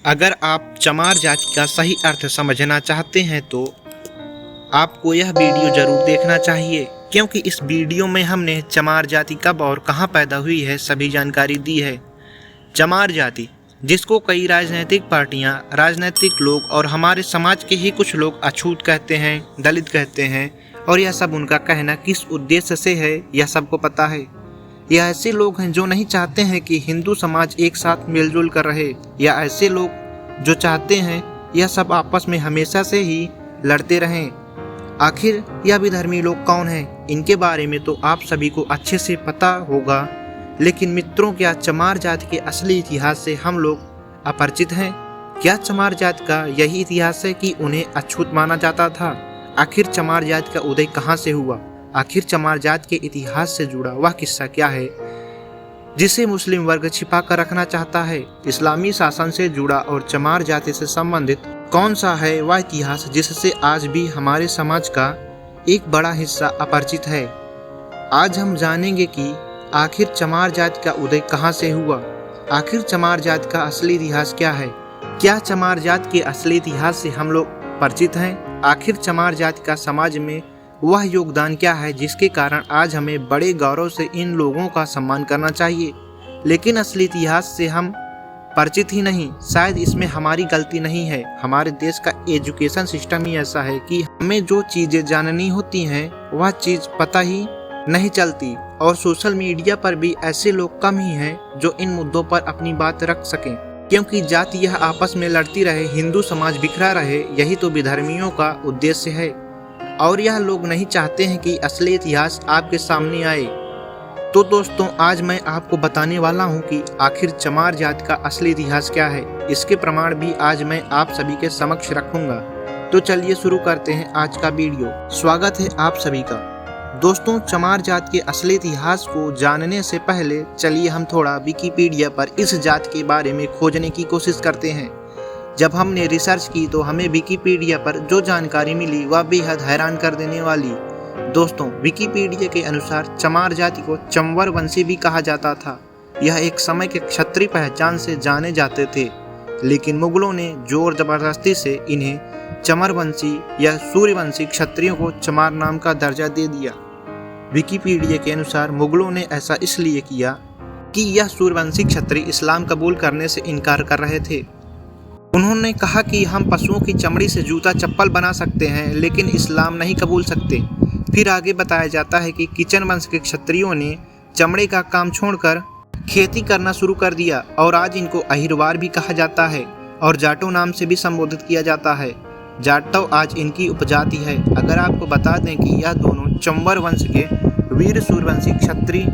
अगर आप चमार जाति का सही अर्थ समझना चाहते हैं तो आपको यह वीडियो जरूर देखना चाहिए, क्योंकि इस वीडियो में हमने चमार जाति कब और कहां पैदा हुई है सभी जानकारी दी है। चमार जाति, जिसको कई राजनीतिक पार्टियां, राजनीतिक लोग और हमारे समाज के ही कुछ लोग अछूत कहते हैं, दलित कहते हैं, और यह सब उनका कहना किस उद्देश्य से है यह सबको पता है। यह ऐसे लोग हैं जो नहीं चाहते हैं कि हिंदू समाज एक साथ मिलजुल कर रहे, या ऐसे लोग जो चाहते हैं यह सब आपस में हमेशा से ही लड़ते रहें। आखिर यह विधर्मी लोग कौन हैं, इनके बारे में तो आप सभी को अच्छे से पता होगा, लेकिन मित्रों, क्या चमार जाति के असली इतिहास से हम लोग अपरिचित हैं? क्या चमार जाति का यही इतिहास है कि उन्हें अछूत माना जाता था? आखिर चमार जाति का उदय कहाँ से हुआ? आखिर चमार जाति के इतिहास से जुड़ा वह किस्सा क्या है जिसे मुस्लिम वर्ग छिपा कर रखना चाहता है? इस्लामी शासन से जुड़ा और चमार जाति से संबंधित कौन सा है वह इतिहास जिससे आज भी हमारे समाज का एक बड़ा हिस्सा अपरिचित है? आज हम जानेंगे कि आखिर चमार जाति का उदय कहाँ से हुआ, आखिर चमार जाति का असली इतिहास क्या है, क्या चमार जाति के असली इतिहास से हम लोग परिचित हैं? आखिर चमार जाति का समाज में वह योगदान क्या है जिसके कारण आज हमें बड़े गौरव से इन लोगों का सम्मान करना चाहिए, लेकिन असली इतिहास से हम परिचित ही नहीं? शायद इसमें हमारी गलती नहीं है। हमारे देश का एजुकेशन सिस्टम ही ऐसा है कि हमें जो चीज़ें जाननी होती हैं वह चीज़ पता ही नहीं चलती, और सोशल मीडिया पर भी ऐसे लोग कम ही हैं जो इन मुद्दों पर अपनी बात रख सकें, क्योंकि जाति यह आपस में लड़ती रहे, हिंदू समाज बिखरा रहे, यही तो विधर्मियों का उद्देश्य है। और यह लोग नहीं चाहते हैं कि असली इतिहास आपके सामने आए। तो दोस्तों, आज मैं आपको बताने वाला हूं कि आखिर चमार जाति का असली इतिहास क्या है। इसके प्रमाण भी आज मैं आप सभी के समक्ष रखूंगा। तो चलिए शुरू करते हैं आज का वीडियो। स्वागत है आप सभी का। दोस्तों, चमार जाति के असली इतिहास को जानने से पहले चलिए हम थोड़ा विकिपीडिया पर इस जाति के बारे में खोजने की कोशिश करते हैं। जब हमने रिसर्च की तो हमें विकिपीडिया पर जो जानकारी मिली वह बेहद हैरान कर देने वाली। दोस्तों, विकिपीडिया के अनुसार चमार जाति को चंवर वंशी भी कहा जाता था। यह एक समय के क्षत्रिय पहचान से जाने जाते थे, लेकिन मुगलों ने जोर जबरदस्ती से इन्हें चमर वंशी या सूर्यवंशी क्षत्रियों को चमार नाम का दर्जा दे दिया। विकिपीडिया के अनुसार मुगलों ने ऐसा इसलिए किया कि यह सूर्यवंशी क्षत्रिय इस्लाम कबूल करने से इनकार कर रहे थे। उन्होंने कहा कि हम पशुओं की चमड़ी से जूता चप्पल बना सकते हैं, लेकिन इस्लाम नहीं कबूल सकते। फिर आगे बताया जाता है कि किचन वंश के क्षत्रियों ने चमड़े का काम छोड़कर खेती करना शुरू कर दिया, और आज इनको अहिरवार भी कहा जाता है और जाटो नाम से भी संबोधित किया जाता है। जाटो आज इनकी उपजाति है। अगर आपको बता दें कि यह दोनों चंवर वंश के वीर सूर्यवंशी क्षत्रिय।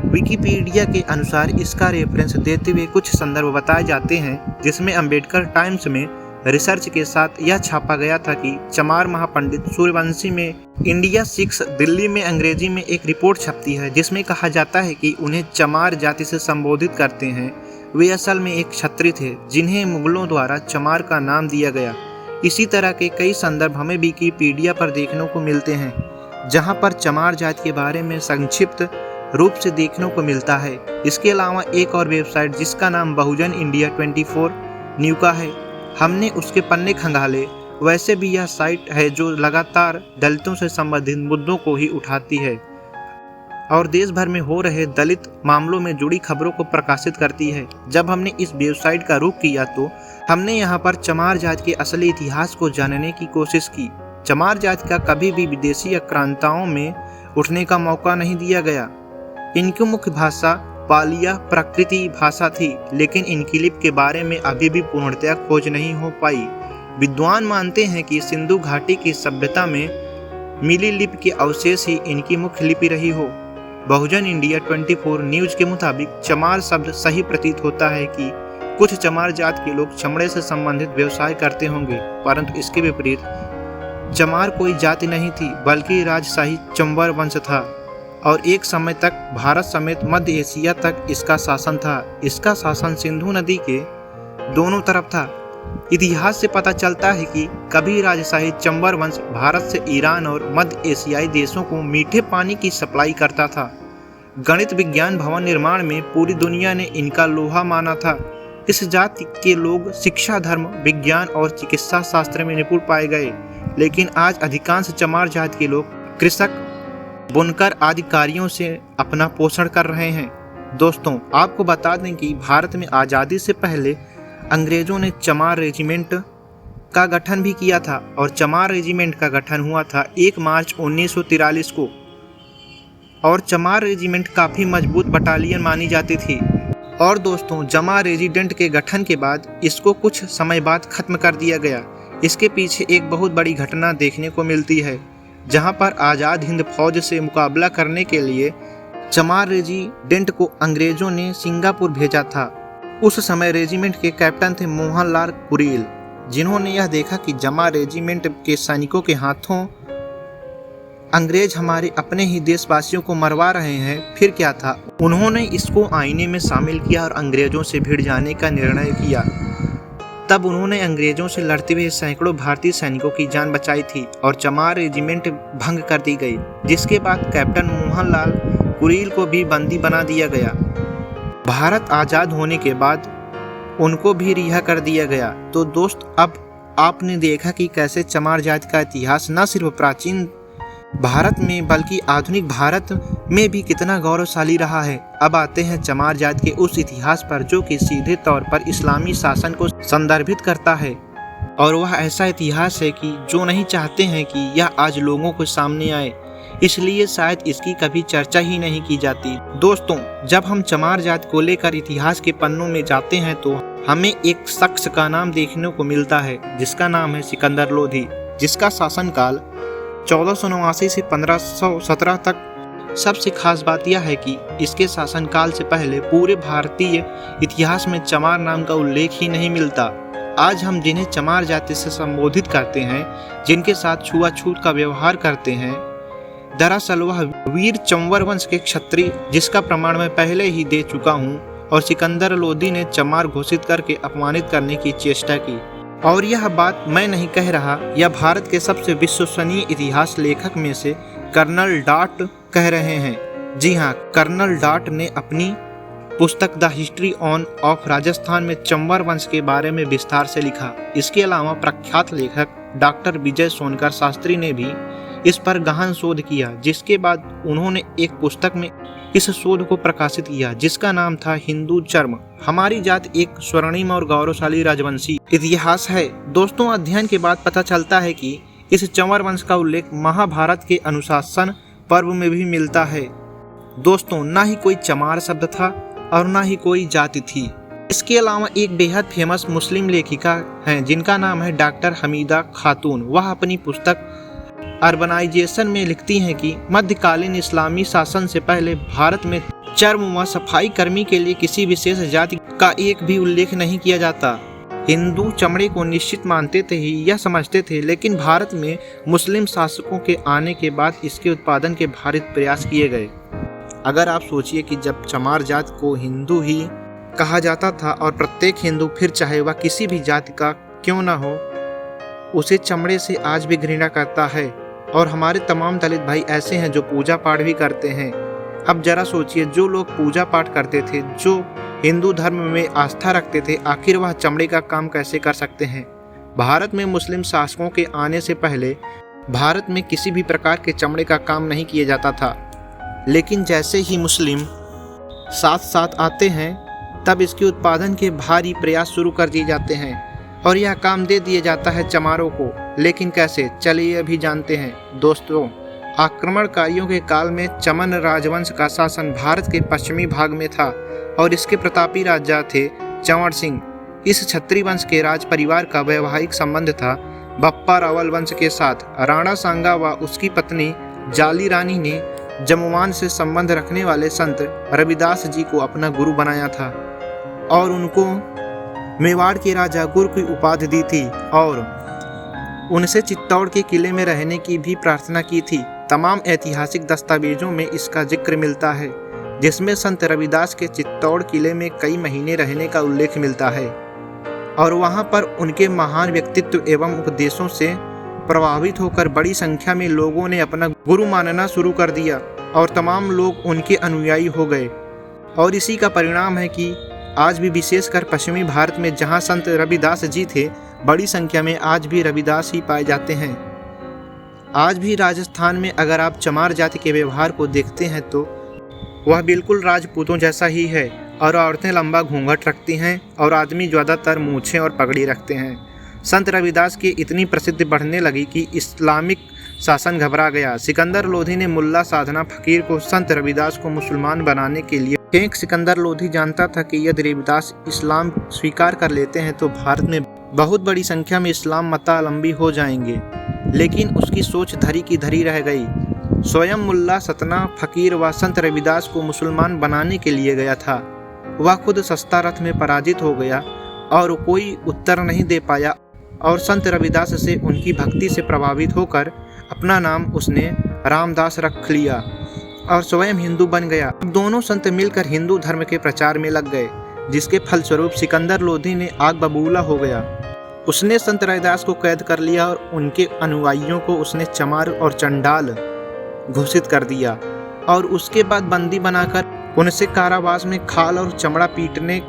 विकिपीडिया के अनुसार इसका रेफरेंस देते हुए कुछ संदर्भ बताए जाते हैं, जिसमें अंबेडकर टाइम्स में रिसर्च के साथ यह छापा गया था कि चमार महापंडित सूर्यवंशी में इंडिया 6 दिल्ली में अंग्रेजी में एक रिपोर्ट छपती है, जिसमें कहा जाता है कि उन्हें चमार जाति से संबोधित करते हैं। वे असल में एक क्षत्रिय थे जिन्हें मुगलों द्वारा चमार का नाम दिया गया। इसी तरह के कई संदर्भ हमें विकिपीडिया पर देखने को मिलते हैं, जहाँ पर चमार जाति के बारे में संक्षिप्त रूप से देखने को मिलता है। इसके अलावा एक और वेबसाइट जिसका नाम बहुजन इंडिया 24 न्यू का है, हमने उसके पन्ने खंगाले। वैसे भी यह साइट है जो लगातार दलितों से संबंधित मुद्दों को ही उठाती है और देश भर में हो रहे दलित मामलों में जुड़ी खबरों को प्रकाशित करती है। जब हमने इस वेबसाइट का रुख किया तो हमने यहाँ पर चमार जाति के असली इतिहास को जानने की कोशिश की। चमार जाति का कभी भी विदेशी आक्रांताओं में उठने का मौका नहीं दिया गया। इनकी मुख्य भाषा पालिया प्रकृति भाषा थी, लेकिन इनकी लिपि के बारे में अभी भी पूर्णतया खोज नहीं हो पाई। विद्वान मानते हैं कि सिंधु घाटी की सभ्यता में मिली लिपि के अवशेष ही इनकी मुख्य लिपि रही हो। बहुजन इंडिया 24 न्यूज के मुताबिक चमार शब्द सही प्रतीत होता है कि कुछ चमार जाति के लोग चमड़े से संबंधित व्यवसाय करते होंगे, परंतु इसके विपरीत चमार कोई जाति नहीं थी, बल्कि राजशाही चंवर वंश था, और एक समय तक भारत समेत मध्य एशिया तक इसका शासन था। इसका शासन सिंधु नदी के दोनों तरफ था। इतिहास से पता चलता है कि कभी राजशाही चंबर वंश भारत से ईरान और मध्य एशियाई देशों को मीठे पानी की सप्लाई करता था। गणित विज्ञान भवन निर्माण में पूरी दुनिया ने इनका लोहा माना था। इस जाति के लोग शिक्षा, धर्म, विज्ञान और चिकित्सा शास्त्र में निपुण पाए गए, लेकिन आज अधिकांश चमार जाति के लोग कृषक, बुनकर आदि कार्यों से अपना पोषण कर रहे हैं। दोस्तों, आपको बता दें कि भारत में आज़ादी से पहले अंग्रेजों ने चमार रेजिमेंट का गठन भी किया था और चमार रेजिमेंट का गठन हुआ था 1 मार्च 1943 को और चमार रेजिमेंट काफ़ी मजबूत बटालियन मानी जाती थी। और दोस्तों, चमार रेजिमेंट के गठन के बाद इसको कुछ समय बाद खत्म कर दिया गया। इसके पीछे एक बहुत बड़ी घटना देखने को मिलती है, जहां पर आज़ाद हिंद फौज से मुकाबला करने के लिए चमार रेजिमेंट को अंग्रेजों ने सिंगापुर भेजा था। उस समय रेजिमेंट के कैप्टन थे मोहनलाल कुरील, जिन्होंने यह देखा कि चमार रेजिमेंट के सैनिकों के हाथों अंग्रेज हमारे अपने ही देशवासियों को मरवा रहे हैं। फिर क्या था, उन्होंने इसको आईने में शामिल किया और अंग्रेजों से भिड़ जाने का निर्णय किया। तब उन्होंने अंग्रेजों से लड़ते हुए सैकड़ों भारतीय सैनिकों की जान बचाई थी और चमार रेजिमेंट भंग कर दी गई, जिसके बाद कैप्टन मोहनलाल कुरील को भी बंदी बना दिया गया। भारत आज़ाद होने के बाद उनको भी रिहा कर दिया गया। तो दोस्त, अब आपने देखा कि कैसे चमार जाति का इतिहास न सिर्फ प्राचीन भारत में बल्कि आधुनिक भारत में भी कितना गौरवशाली रहा है। अब आते हैं चमार जाति के उस इतिहास पर जो कि सीधे तौर पर इस्लामी शासन को संदर्भित करता है, और वह ऐसा इतिहास है कि जो नहीं चाहते हैं कि यह आज लोगों के सामने आए, इसलिए शायद इसकी कभी चर्चा ही नहीं की जाती। दोस्तों, जब हम चमार जाति को लेकर इतिहास के पन्नों में जाते हैं तो हमें एक शख्स का नाम देखने को मिलता है, जिसका नाम है सिकंदर लोधी, जिसका शासनकाल 1489 से 1517 तक। सबसे खास बात यह है कि इसके शासनकाल से पहले पूरे भारतीय इतिहास में चमार नाम का उल्लेख ही नहीं मिलता। आज हम जिन्हें चमार जाति से संबोधित करते हैं, जिनके साथ छुआछूत का व्यवहार करते हैं, दरअसल वह वीर चंवर वंश के क्षत्रिय, जिसका प्रमाण मैं पहले ही दे चुका हूँ, और सिकंदर लोधी ने चमार घोषित करके अपमानित करने की चेष्टा की। और यह बात मैं नहीं कह रहा, यह भारत के सबसे विश्वसनीय इतिहास लेखक में से कर्नल डॉट कह रहे हैं। जी हाँ, कर्नल डॉट ने अपनी पुस्तक द हिस्ट्री ऑफ राजस्थान में चंवर वंश के बारे में विस्तार से लिखा। इसके अलावा प्रख्यात लेखक डॉक्टर विजय सोनकर शास्त्री ने भी इस पर गहन शोध किया, जिसके बाद उन्होंने एक पुस्तक में इस शोध को प्रकाशित किया, जिसका नाम था हिंदू चर्म, हमारी जाति एक स्वर्णिम और गौरवशाली राजवंशी इतिहास है। दोस्तों, अध्ययन के बाद पता चलता है कि इस चंवर वंश का उल्लेख महाभारत के अनुशासन पर्व में भी मिलता है। दोस्तों, ना ही कोई चमार शब्द था और ना ही कोई जाति थी। इसके अलावा एक बेहद फेमस मुस्लिम लेखिका हैं, जिनका नाम है डॉक्टर हमीदा खातून। वह अपनी पुस्तक अर्बनाइजेशन में लिखती हैं कि मध्यकालीन इस्लामी शासन से पहले भारत में चर्म व सफाई कर्मी के लिए किसी विशेष जाति का एक भी उल्लेख नहीं किया जाता। हिंदू चमड़े को निश्चित मानते थे, ही यह समझते थे, लेकिन भारत में मुस्लिम शासकों के आने के बाद इसके उत्पादन के भारित प्रयास किए गए। अगर आप सोचिए कि जब चमार जाति को हिंदू ही कहा जाता था और प्रत्येक हिंदू, फिर चाहे वह किसी भी जाति का क्यों न हो, उसे चमड़े से आज भी घृणा करता है। और हमारे तमाम दलित भाई ऐसे हैं जो पूजा पाठ भी करते हैं। अब जरा सोचिए, जो लोग पूजा पाठ करते थे, जो हिंदू धर्म में आस्था रखते थे, आखिर वह चमड़े का काम कैसे कर सकते हैं। भारत में मुस्लिम शासकों के आने से पहले भारत में किसी भी प्रकार के चमड़े का काम नहीं किया जाता था, लेकिन जैसे ही मुस्लिम साथ साथ आते हैं, तब इसके उत्पादन के भारी प्रयास शुरू कर दिए जाते हैं और यह काम दे दिया जाता है चमारों को। लेकिन कैसे, चलिए अभी जानते हैं। दोस्तों, आक्रमणकारियों के काल में चमन राजवंश का शासन भारत के पश्चिमी भाग में था और इसके प्रतापी राजा थे चंवर सिंह। इस क्षत्रिय वंश के राज परिवार का वैवाहिक संबंध था बप्पा रावल वंश के साथ। राणा सांगा व उसकी पत्नी जाली रानी ने जमुवान से संबंध रखने वाले संत रविदास जी को अपना गुरु बनाया था और उनको मेवाड़ के राजा गुरु की उपाधि दी थी और उनसे चित्तौड़ के किले में रहने की भी प्रार्थना की थी। तमाम ऐतिहासिक दस्तावेजों में इसका जिक्र मिलता है, जिसमें संत रविदास के चित्तौड़ किले में कई महीने रहने का उल्लेख मिलता है और वहां पर उनके महान व्यक्तित्व एवं उपदेशों से प्रभावित होकर बड़ी संख्या में लोगों ने अपना गुरु मानना शुरू कर दिया और तमाम लोग उनके अनुयायी हो गए। और इसी का परिणाम है कि आज भी विशेषकर पश्चिमी भारत में जहाँ संत रविदास जी थे, बड़ी संख्या में आज भी रविदास ही पाए जाते हैं। आज भी राजस्थान में अगर आप चमार जाति के व्यवहार को देखते हैं तो वह बिल्कुल राजपूतों जैसा ही है, और औरतें लंबा घूंघट रखती हैं और आदमी ज़्यादातर मूछें और पगड़ी रखते हैं। संत रविदास की इतनी प्रसिद्धि बढ़ने लगी कि इस्लामिक शासन घबरा गया। सिकंदर लोधी ने मुल्ला साधना फकीर को संत रविदास को मुसलमान बनाने के लिए फेंक। सिकंदर लोधी जानता था कि यदि रविदास इस्लाम स्वीकार कर लेते हैं तो भारत में बहुत बड़ी संख्या में इस्लाम मतावलंबी हो जाएंगे, लेकिन उसकी सोच धरी की धरी रह गई। स्वयं मुल्ला सतना फकीर व संत रविदास को मुसलमान बनाने के लिए गया था। वह खुद सस्ता रथ में पराजित हो गया और कोई उत्तर नहीं दे पाया, और संत रविदास से उनकी भक्ति से प्रभावित होकर अपना नाम उसने रामदास रख लिया और स्वयं हिंदू बन गया। अब दोनों संत मिलकर हिंदू धर्म के प्रचार में लग गए, जिसके फलस्वरूप सिकंदर लोधी ने आग बबूला हो गया। उसने संत रविदास को कैद कर लिया और उनके अनुयायियों को उसने चमार और चंडाल घोषित कर दिया, और उसके बाद बंदी बनाकर उनसे कारावास में खाल और चमड़ा पीटने,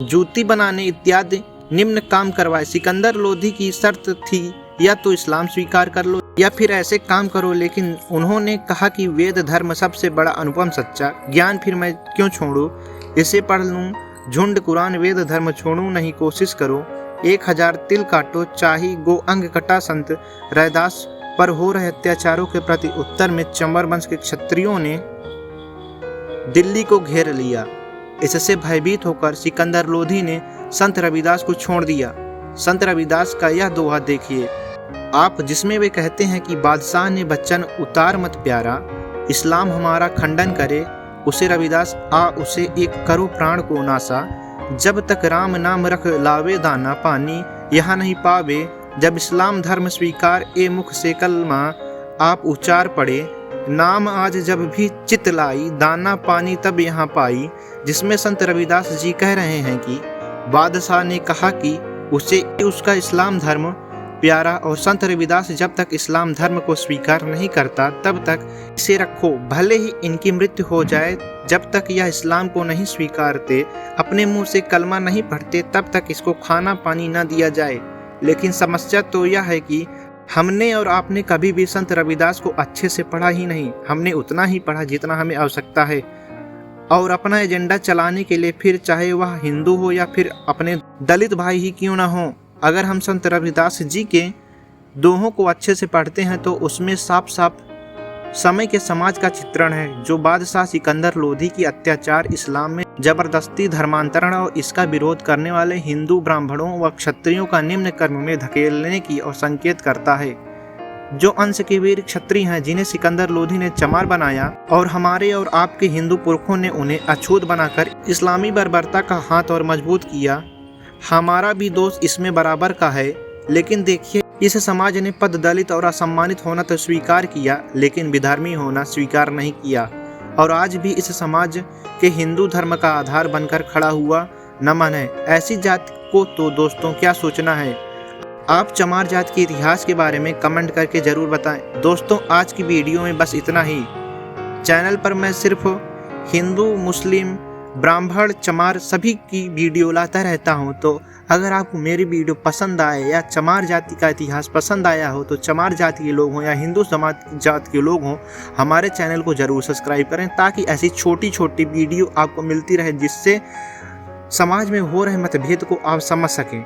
जूती बनाने इत्यादि निम्न काम करवाए। सिकंदर लोधी की शर्त थी या तो इस्लाम स्वीकार कर लो या फिर ऐसे काम करो, लेकिन उन्होंने कहा कि वेद धर्म सबसे बड़ा अनुपम सच्चा ज्ञान, फिर मैं क्यों छोड़ूं, इसे पढ़ लूं, झुंड कुरान वेद धर्म छोड़ूं नहीं, कोशिश करो, 1000 तिल काटो, चाही गो अंग कटा। संत रविदास पर हो रहे अत्याचारों के प्रति उत्तर में चंबर वंश के क्षत्रियों ने दिल्ली को घेर लिया। इससे भयभीत होकर सिकंदर लोधी ने संत रविदास को छोड़ दिया। संत रविदास का यह दोहा देखिए आप, जिसमें वे कहते हैं कि बादशाह ने बच्चन उतार मत प्यारा, इस्लाम हमारा खंडन करे, उसे रविदास आ उसे एक करो प्राण को नासा, जब तक राम नाम रख लावे दाना पानी, यहाँ नहीं पावे, जब इस्लाम धर्म स्वीकार ए मुख से कलमा आप उच्चार पड़े, नाम आज जब भी चित लाई, दाना पानी तब यहाँ पाई। जिसमें संत रविदास जी कह रहे हैं कि बादशाह ने कहा कि उसे उसका इस्लाम धर्म प्यारा, और संत रविदास जब तक इस्लाम धर्म को स्वीकार नहीं करता तब तक इसे रखो, भले ही इनकी मृत्यु हो जाए, जब तक यह इस्लाम को नहीं स्वीकारते, अपने मुंह से कलमा नहीं पढ़ते, तब तक इसको खाना पानी न दिया जाए। लेकिन समस्या तो यह है कि हमने और आपने कभी भी संत रविदास को अच्छे से पढ़ा ही नहीं। हमने उतना ही पढ़ा जितना हमें आवश्यकता है, और अपना एजेंडा चलाने के लिए, फिर चाहे वह हिंदू हो या फिर अपने दलित भाई ही क्यों ना हो, अगर हम संत रविदास जी के दोहों को अच्छे से पढ़ते हैं तो उसमें साफ साफ समय के समाज का चित्रण है, जो बादशाह सिकंदर लोधी की अत्याचार, इस्लाम में जबरदस्ती धर्मांतरण और इसका विरोध करने वाले हिंदू ब्राह्मणों व क्षत्रियों का निम्न कर्म में धकेलने की और संकेत करता है। जो अंश के वीर क्षत्रिय हैं जिन्हें सिकंदर लोधी ने चमार बनाया, और हमारे और आपके हिंदू पुरखों ने उन्हें अछूत बनाकर इस्लामी बर्बरता का हाथ और मजबूत किया, हमारा भी दोष इसमें बराबर का है। लेकिन देखिए, इस समाज ने पद दलित और असम्मानित होना तो स्वीकार किया, लेकिन विधर्मी होना स्वीकार नहीं किया, और आज भी इस समाज के हिंदू धर्म का आधार बनकर खड़ा हुआ नमन है। ऐसी जाति को तो दोस्तों क्या सोचना है। आप चमार जाति के इतिहास के बारे में कमेंट करके ज़रूर बताएं। दोस्तों, आज की वीडियो में बस इतना ही। चैनल पर मैं सिर्फ हिंदू, मुस्लिम, ब्राह्मण, चमार सभी की वीडियो लाता रहता हूं, तो अगर आपको मेरी वीडियो पसंद आए या चमार जाति का इतिहास पसंद आया हो, तो चमार जाति के लोग हों या हिंदू समाज जाति के लोग हों, हमारे चैनल को ज़रूर सब्सक्राइब करें, ताकि ऐसी छोटी छोटी वीडियो आपको मिलती रहे, जिससे समाज में हो रहे मतभेद को आप समझ सकें।